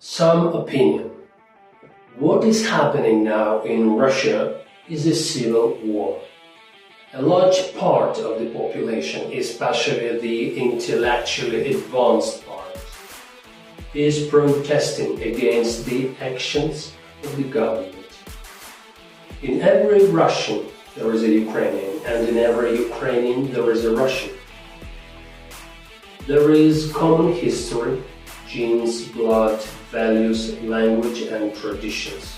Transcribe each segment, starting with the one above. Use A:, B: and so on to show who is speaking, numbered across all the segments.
A: Some opinion. What is happening now in Russia is a civil war. A large part of the population, especially the intellectually advanced part, is protesting against the actions of the government. In every Russian there is a Ukrainian, and in every Ukrainian there is a Russian. There is common history, genes, blood, values, language and traditions.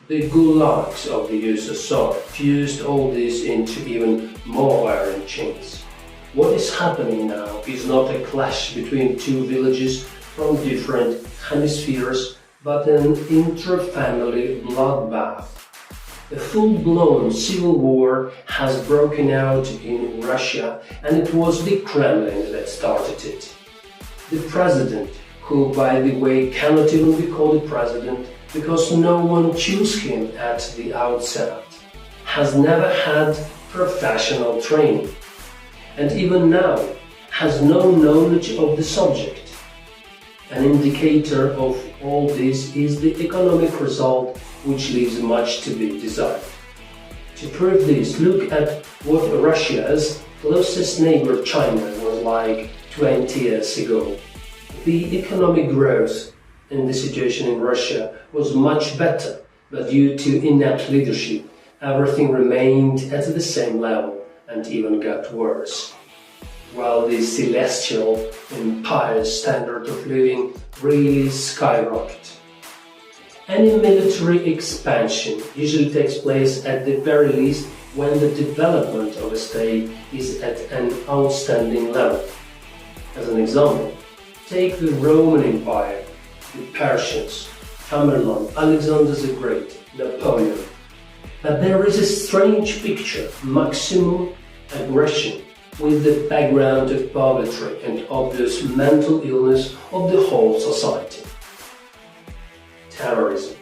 A: The gulags of the USSR fused all this into even more iron chains. What is happening now is not a clash between two villages from different hemispheres, but an intra-family bloodbath. A full-blown civil war has broken out in Russia, and it was the Kremlin that started it. The president, who by the way cannot even be called a president because no one chose him at the outset, has never had professional training, and even now has no knowledge of the subject. An indicator of all this is the economic result, which leaves much to be desired. To prove this, look at what Russia's closest neighbor China was like 20 years ago. The economic growth in the situation in Russia was much better, but due to inept leadership, everything remained at the same level and even got worse. While the celestial empire's standard of living really skyrocketed. Any military expansion usually takes place at the very least when the development of a state is at an outstanding level. As an example, take the Roman Empire, the Persians, Tamerlane, Alexander the Great, Napoleon. But there is a strange picture, maximum aggression, with the background of poverty and obvious mental illness of the whole society. Terrorism,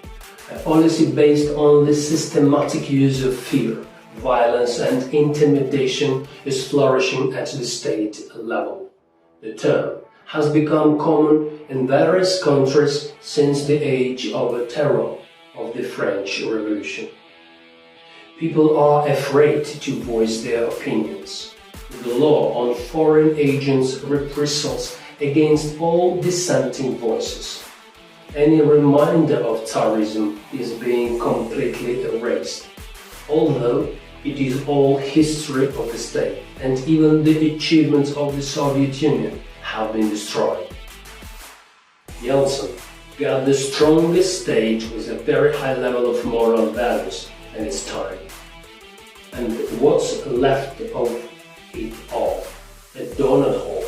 A: a policy based on the systematic use of fear, violence and intimidation is flourishing at the state level. The term has become common in various countries since the age of the terror of the French Revolution. People are afraid to voice their opinions. The law on foreign agents reprisals against all dissenting voices. Any reminder of Tsarism is being completely erased, although it is all history of the state, and even the achievements of the Soviet Union have been destroyed. Yeltsin got the strongest state with a very high level of moral values in its time. And what's left of it all? A donut hole.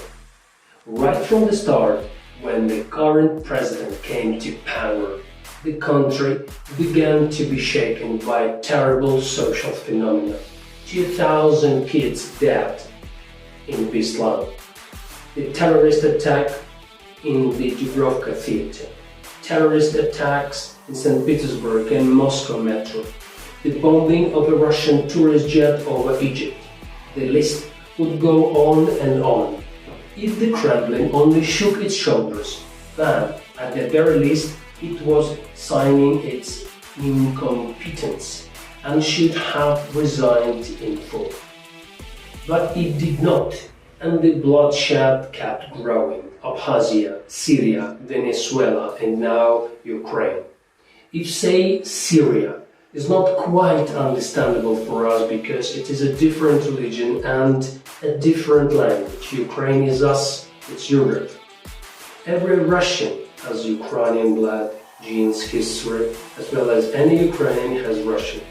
A: Right from the start, when the current president came to power, the country began to be shaken by terrible social phenomena. 2,000 kids died in Beslan. The terrorist attack in the Dubrovka theater, terrorist attacks in St. Petersburg and Moscow metro, the bombing of a Russian tourist jet over Egypt. The list would go on and on. If the Kremlin only shook its shoulders, then, at the very least, it was signing its incompetence and should have resigned in full. But it did not, and the bloodshed kept growing. Abkhazia, Syria, Venezuela, and now Ukraine. If, say, Syria is not quite understandable for us because it is a different religion and a different language. Ukraine is us, it's Europe. Every Russian has Ukrainian blood, genes, history, as well as any Ukrainian has Russian.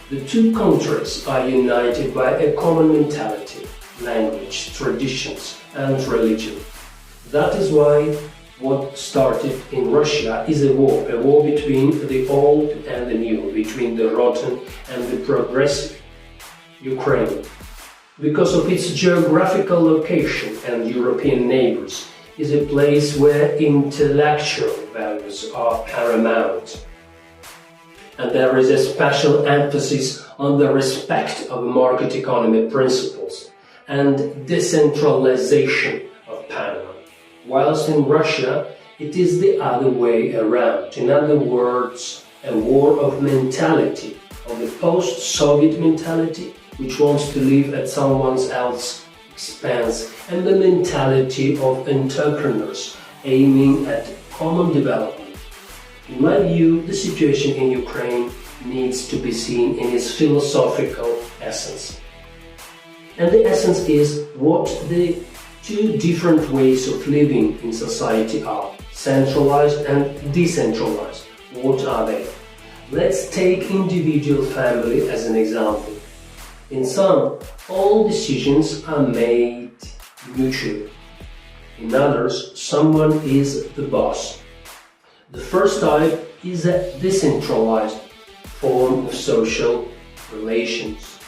A: The two countries are united by a common mentality, language, traditions, and religion. That is why what started in Russia is a war between the old and the new, between the rotten and the progressive. Ukraine, because of its geographical location and European neighbors, is a place where intellectual values are paramount. And there is a special emphasis on the respect of market economy principles and decentralization of power. Whilst in Russia, It is the other way around. In other words, a war of mentality, of the post-Soviet mentality, which wants to live at someone else's expense, and the mentality of entrepreneurs aiming at common development. In my view, the situation in Ukraine needs to be seen in its philosophical essence. And the essence is what the two different ways of living in society are: centralized and decentralized. What are they? Let's take individual family as an example. In some, all decisions are made mutually. In others, someone is the boss. The first type is a decentralized form of social relations,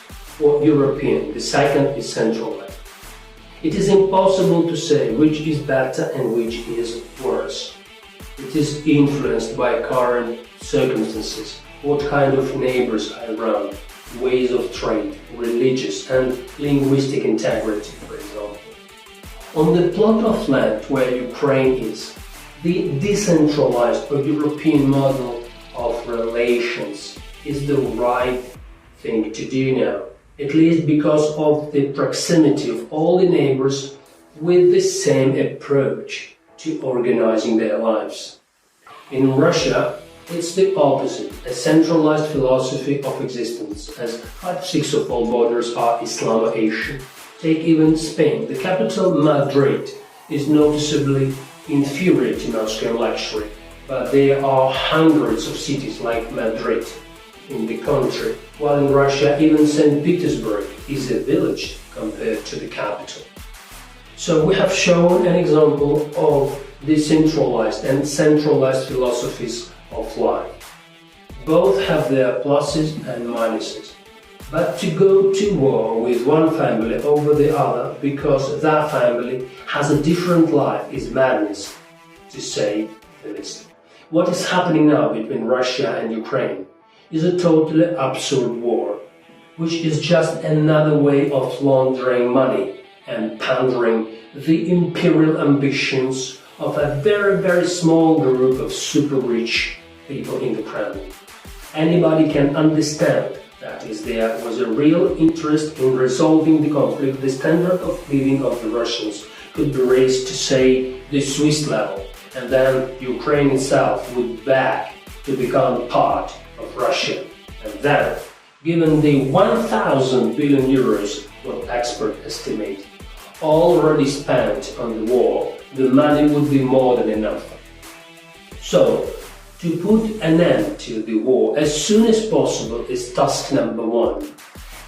A: or European. The second is centralized. It is impossible to say which is better and which is worse. It is influenced by current circumstances, what kind of neighbors are around, ways of trade, religious and linguistic integrity, for example. On the plot of land where Ukraine is, the decentralized or European model of relations is the right thing to do now, at least because of the proximity of all the neighbors with the same approach to organizing their lives. In Russia, it's the opposite, a centralized philosophy of existence, as 5/6 of all borders are Islam-Asian. Take even Spain. The capital, Madrid, is noticeably inferior to Moscow luxury, but there are hundreds of cities like Madrid in the country, while in Russia even St. Petersburg is a village compared to the capital. So we have shown an example of decentralized and centralized philosophies of life. Both have their pluses and minuses. But to go to war with one family over the other because that family has a different life is madness, to say the least. What is happening now between Russia and Ukraine is a totally absurd war, which is just another way of laundering money and pandering the imperial ambitions of a very, very small group of super rich people in the Kremlin. Anybody can understand that if there was a real interest in resolving the conflict, the standard of living of the Russians could be raised to, say, the Swiss level, and then Ukraine itself would beg to become part of Russia. And then, given the 1,000 billion euros, what experts estimate, already spent on the war, the money would be more than enough. So, to put an end to the war as soon as possible is task number one.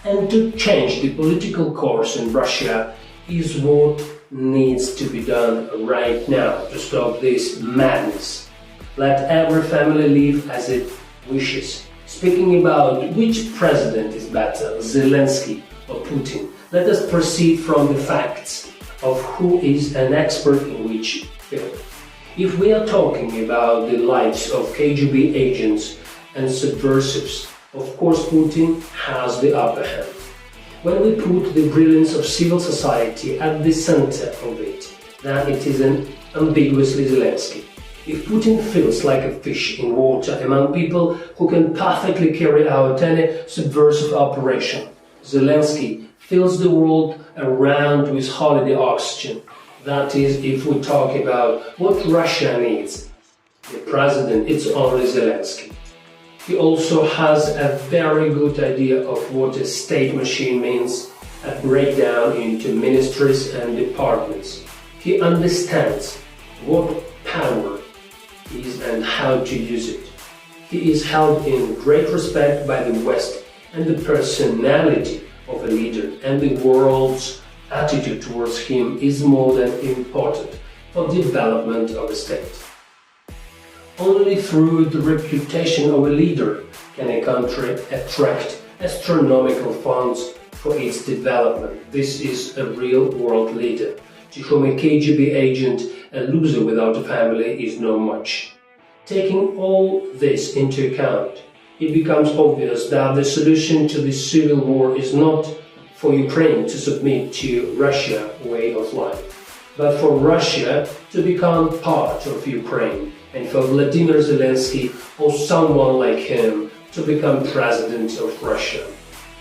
A: And to change the political course in Russia is what needs to be done right now to stop this madness. Let every family live as it wishes. Speaking about which president is better, Zelensky or Putin, let us proceed from the facts of who is an expert in which field. If we are talking about the lives of KGB agents and subversives, of course Putin has the upper hand. When we put the brilliance of civil society at the center of it, then it is an ambiguously Zelensky. If Putin feels like a fish in water among people who can perfectly carry out any subversive operation, Zelensky fills the world around with holiday oxygen. That is, if we talk about what Russia needs, the president, it's only Zelensky. He also has a very good idea of what a state machine means, a breakdown into ministries and departments. He understands what power is and how to use it. He is held in great respect by the West and the personality of a leader, and the world's attitude towards him is more than important for the development of a state. Only through the reputation of a leader can a country attract astronomical funds for its development. This is a real world leader, to whom a KGB agent, a loser without a family, is no much. Taking all this into account, it becomes obvious that the solution to this civil war is not for Ukraine to submit to Russia's way of life. but for Russia to become part of Ukraine, and for Vladimir Zelensky or someone like him to become president of Russia.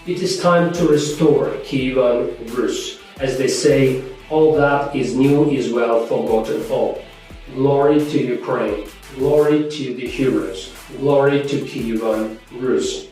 A: It is time to restore Kievan Rus. As they say, all that is new is well forgotten all. Glory to Ukraine, glory to the heroes, glory to Kievan Rus.